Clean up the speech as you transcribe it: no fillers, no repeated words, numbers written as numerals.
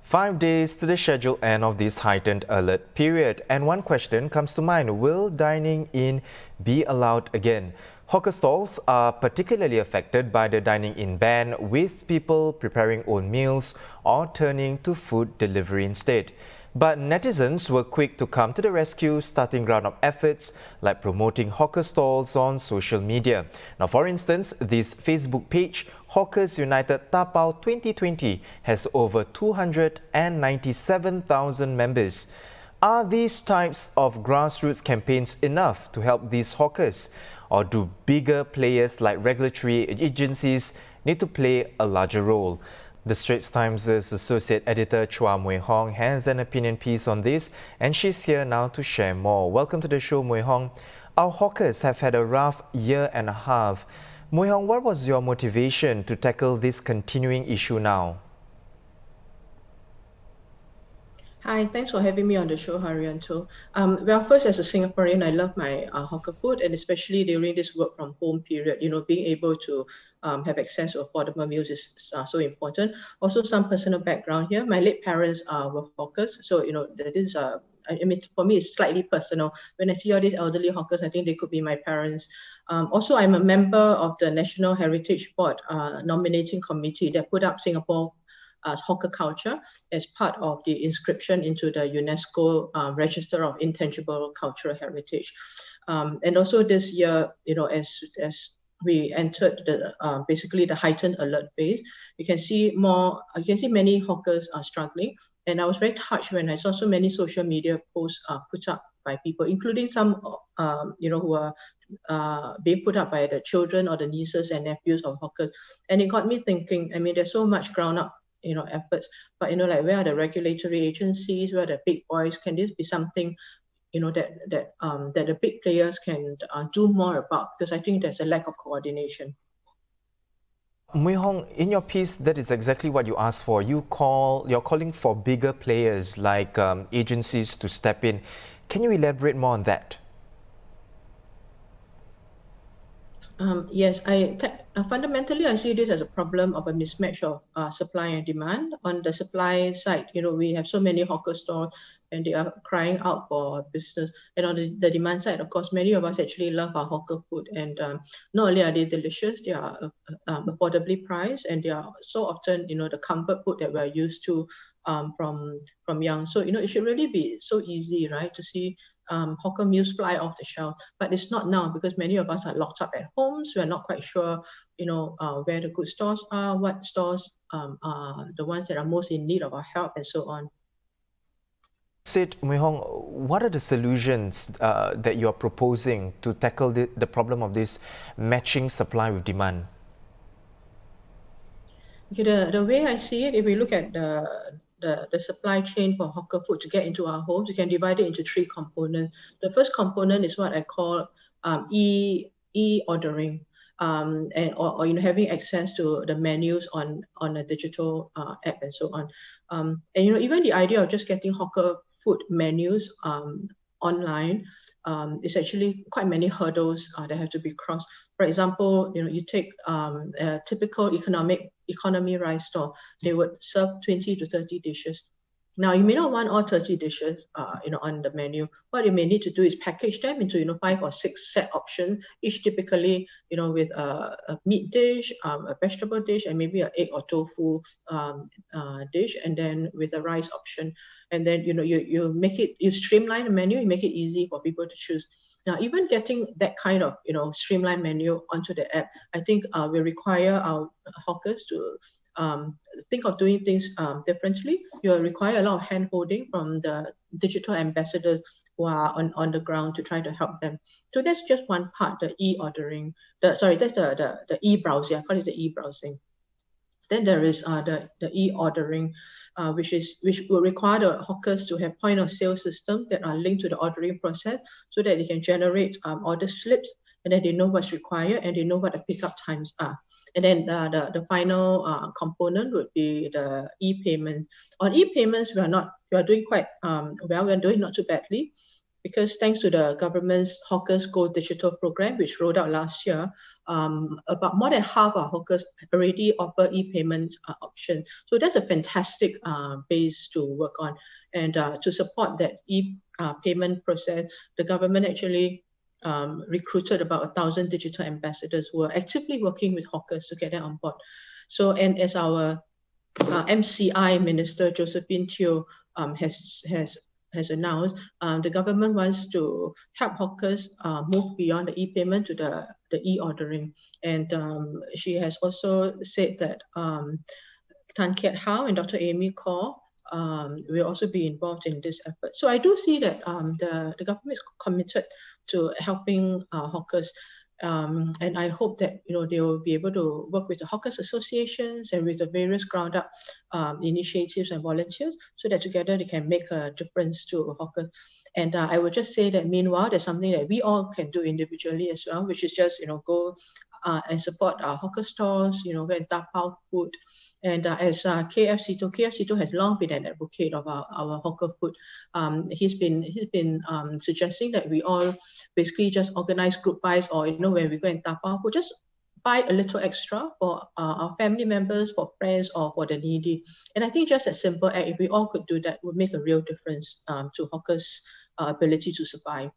5 days to the scheduled end of this heightened alert period, and one question comes to mind: will dining in be allowed again? Hawker stalls are particularly affected by the dining in ban, with people preparing own meals or turning to food delivery instead. But netizens were quick to come to the rescue, starting round-up efforts like promoting hawker stalls on social media. Now, for instance, this Facebook page, Hawkers United Tapao 2020, has over 297,000 members. Are these types of grassroots campaigns enough to help these hawkers? Or do bigger players like regulatory agencies need to play a larger role? The Straits Times' associate editor Chua Mui Hong has an opinion piece on this, and she's here now to share more. Welcome to the show, Mui Hong. Our hawkers have had a rough year and a half. Mui Hong, what was your motivation to tackle this continuing issue now? Hi, thanks for having me on the show, Haryanto. Well, first, as a Singaporean, I love my hawker food, and especially during this work from home period, being able to have access to affordable meals is so important. Also, some personal background here. My late parents were hawkers, so, that is, for me, it's slightly personal. When I see all these elderly hawkers, I think they could be my parents. Also, I'm a member of the National Heritage Board nominating committee that put up Singapore hawker culture as part of the inscription into the UNESCO Register of Intangible Cultural Heritage. And also this year, as we entered the basically the heightened alert phase, you can see many hawkers are struggling. And I was very touched when I saw so many social media posts put up by people, including some who are being put up by the children or the nieces and nephews of hawkers. And it got me thinking, there's so much ground up efforts, but like, where are the regulatory agencies, where are the big boys? Can this be something that the big players can do more about? Because I think there's a lack of coordination. Mui Hong, in your piece, that is exactly what you asked for. You're calling for bigger players like agencies to step in. Can you elaborate more on that? Yes, fundamentally I see this as a problem of a mismatch of supply and demand. On the supply side, we have so many hawker stores and they are crying out for business. And on the demand side, of course, many of us actually love our hawker food. And not only are they delicious, they are affordably priced, and they are so often, the comfort food that we're used to from young. So, it should really be so easy, right, to see hawker meals fly off the shelf, but it's not now because many of us are locked up at homes. We're not quite sure, where the good stores are, what stores are the ones that are most in need of our help, and so on. Sid, Mui Hong, what are the solutions that you're proposing to tackle the problem of this matching supply with demand? Okay, the way I see it, if we look at the supply chain for hawker food to get into our homes, we can divide it into three components. The first component is what I call e-ordering, and having access to the menus on a digital app and so on. And even the idea of just getting hawker food menus online is actually quite many hurdles that have to be crossed. For example, you take a typical economy rice store, they would serve 20 to 30 dishes. Now, you may not want all 30 dishes, on the menu. What you may need to do is package them into, 5 or 6 set options, each typically, with a meat dish, a vegetable dish, and maybe an egg or tofu dish, and then with a rice option. And then, you streamline the menu, you make it easy for people to choose. Now, even getting that kind of, streamlined menu onto the app, I think will require our hawkers to think of doing things differently. You'll require a lot of hand-holding from the digital ambassadors who are on the ground to try to help them. So that's just one part, the e-ordering. That's the e-browsing. I call it the e-browsing. Then there is the e-ordering, which will require the hawkers to have point of sale systems that are linked to the ordering process so that they can generate order slips, and then they know what's required and they know what the pickup times are. And then the final component would be the e-payment. On e-payments, we are doing quite well. We're doing not too badly, because thanks to the government's Hawkers Go Digital program, which rolled out last year, about more than half our hawkers already offer e-payment option. So that's a fantastic base to work on. And to support that e-payment process, the government actually recruited about 1,000 digital ambassadors who are actively working with hawkers to get them on board. So, and as our MCI Minister Josephine Teo has announced, the government wants to help hawkers move beyond the e-payment to the e-ordering. And she has also said that Tan Kiat Hao and Dr. Amy Kaur will also be involved in this effort. So I do see that the government is committed to helping hawkers. And I hope that they will be able to work with the hawkers associations and with the various ground up initiatives and volunteers, so that together they can make a difference to hawkers. And I would just say that meanwhile, there's something that we all can do individually as well, which is just go and support our hawker stores, go and tapao food. And as KF has long been an advocate of our hawker food. He's been suggesting that we all basically just organize group buys, or when we go and tapao food, just buy a little extra for our family members, for friends, or for the needy. And I think just a simple act, if we all could do that, would make a real difference to hawkers' ability to survive.